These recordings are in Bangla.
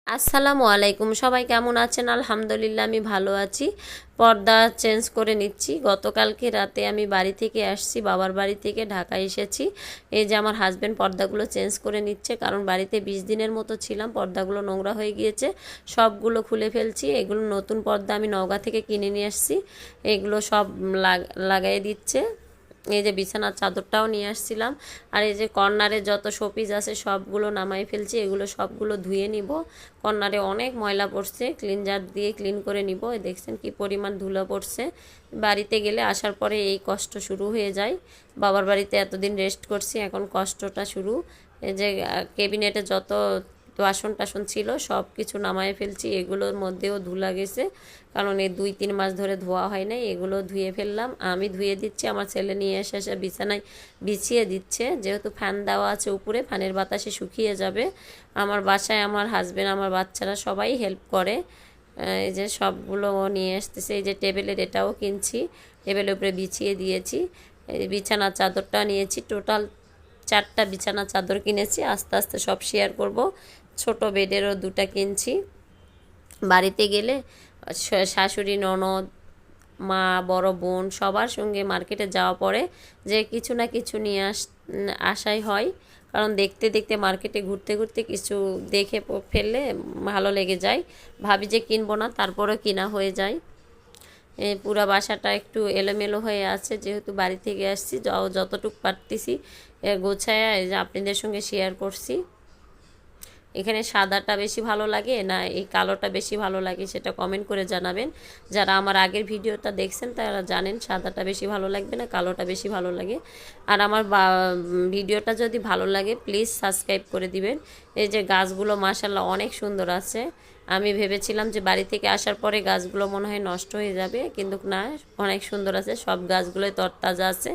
আসসালামু আলাইকুম, সবাই কেমন আছেন? আলহামদুলিল্লাহ আমি ভালো আছি। পর্দা চেঞ্জ করে নিচ্ছি। গতকালকে রাতে আমি বাড়ি থেকে আসছি, বাবার বাড়ি থেকে ঢাকা এসেছি। এই যে আমার হাজব্যান্ড পর্দাগুলো চেঞ্জ করে নিচ্ছে, কারণ বাড়িতে 20 দিনের মতো ছিলাম, পর্দাগুলো নোংরা হয়ে গিয়েছে, সবগুলো খুলে ফেলছি। এগুলো নতুন পর্দা আমি নওগাঁ থেকে কিনে নিয়ে আসছি, এগুলো সব লাগাই দিচ্ছে। এই যে বিছানার চাদরটাও নিয়ে আসছিলাম, আর এই যে কর্নারে যত শোপিস আছে সবগুলো নামাই ফেলছি, এগুলো সবগুলো ধুয়ে নিব। কর্নারে অনেক ময়লা পড়ছে, ক্লিনজার দিয়ে ক্লিন করে নিব। দেখছেন কি পরিমাণ ধুলো পড়ছে। বাড়িতে গেলে আসার পরে এই কষ্ট শুরু হয়ে যায়। বাবার বাড়িতে এতদিন রেস্ট করছি, এখন কষ্টটা শুরু। এই যে ক্যাবিনেটে যত বাসন টাসন ছিল সব কিছু নামায় ফেলছি, এগুলোর মধ্যেও ধুলা গেছে, কারণ এই 2-3 মাস ধরে ধোয়া হয় নাই। এগুলো ধুয়ে ফেললাম, আমি ধুয়ে দিচ্ছি, আমার ছেলে নিয়ে এসে এসে বিছানায় বিছিয়ে দিচ্ছে। যেহেতু ফ্যান দেওয়া আছে উপরে, ফ্যানের বাতাসে শুকিয়ে যাবে। আমার বাসায় আমার হাজব্যান্ড, আমার বাচ্চারা সবাই হেল্প করে। এই যে সবগুলো ও নিয়ে আসতেছে। এই যে টেবিলের এটাও কিনছি, টেবিলের উপরে বিছিয়ে দিয়েছি। এই বিছানার চাদরটা নিয়েছি, টোটাল 4টা বিছানা চাদর কিনেছি, আস্তে আস্তে সব শেয়ার করব। ছোট বেডেরও 2টা কিনছি। বাড়িতে গেলে শাশুড়ি, ননদ, মা, বড় বোন সবার সঙ্গে মার্কেটে যাওয়া পড়ে, যে কিছু না কিছু নিয়ে আসাই হয়। কারণ দেখতে দেখতে মার্কেটে ঘুরতে ঘুরতে কিছু দেখে ফেললে ভালো লেগে যায়, ভাবি যে কিনবো না, তারপরেও কিনা হয়ে যায়। পুরা বাসাটা একটু এলোমেলো হয়ে আছে, যেহেতু বাড়ি থেকে আসছি, যতটুকু পারতেছি গোছায় আপনাদের সঙ্গে শেয়ার করছি। এখানে সাদাটা বেশি ভালো লাগে না এই কালোটা বেশি ভালো লাগে, সেটা কমেন্ট করে জানাবেন। যারা আমার আগের ভিডিওটা দেখছেন তারা জানেন সাদাটা বেশি ভালো লাগবে না কালোটা বেশি ভালো লাগে। আর আমার ভিডিওটা যদি ভালো লাগে প্লিজ সাবস্ক্রাইব করে দিবেন। এই যে গাছগুলো মাশাআল্লাহ অনেক সুন্দর আছে। আমি ভেবেছিলাম যে বাড়ি থেকে আসার পরে গাছগুলো মনে হয় নষ্ট হয়ে যাবে, কিন্তু না, অনেক সুন্দর আছে। সব গাছগুলোই তরতাজা আছে।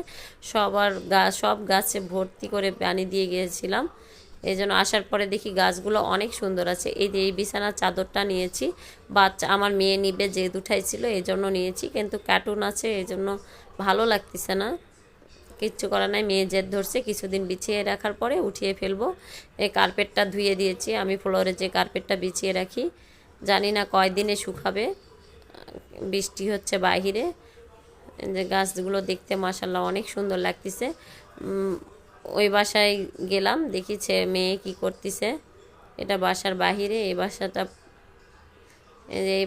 সব গাছে ভর্তি করে পানি দিয়ে গিয়েছিলাম, এই জন্য আসার পরে দেখি গাছগুলো অনেক সুন্দর আছে। এই যে এই বিছানার চাদরটা নিয়েছি, বাচ্চা আমার মেয়ে নিবে যে উঠাইছিল এই জন্য নিয়েছি, কিন্তু কার্টুন আছে এই জন্য ভালো লাগতেছে না। কিচ্ছু করার নাই, মেয়ে জেদ ধরছে, কিছুদিন বিছিয়ে রাখার পরে উঠিয়ে ফেলবো। এই কার্পেটটা ধুয়ে দিয়েছি, আমি ফ্লোরে যে কার্পেটটা বিছিয়ে রাখি, জানি না কয়দিনে শুকাবে, বৃষ্টি হচ্ছে বাহিরে। যে গাছগুলো দেখতে মাশাআল্লাহ অনেক সুন্দর লাগতেছে। ওই বাসায় গেলাম, দেখিছে মেয়ে কি করতেছে। এটা বাসার বাহিরে, এই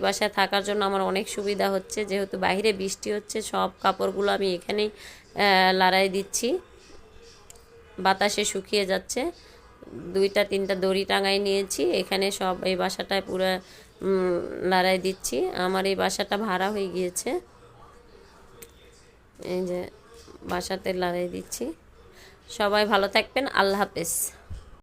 বাসায় থাকার জন্য আমার অনেক সুবিধা হচ্ছে, যেহেতু বাইরে বৃষ্টি হচ্ছে, সব কাপড়গুলো আমি এখানেই লাড়াই দিচ্ছি, বাতাসে শুকিয়ে যাচ্ছে। 2-3টা দড়ি টাঙাই নিয়েছি এখানে, সব এই বাসাটায় পুরো লাড়াই দিচ্ছি। আমার এই বাসাটা ভাড়া হয়ে গিয়েছে, এই যে বাসাতে লাড়াই দিচ্ছি। সবাই ভালো থাকবেন, আল্লাহ হাফেজ।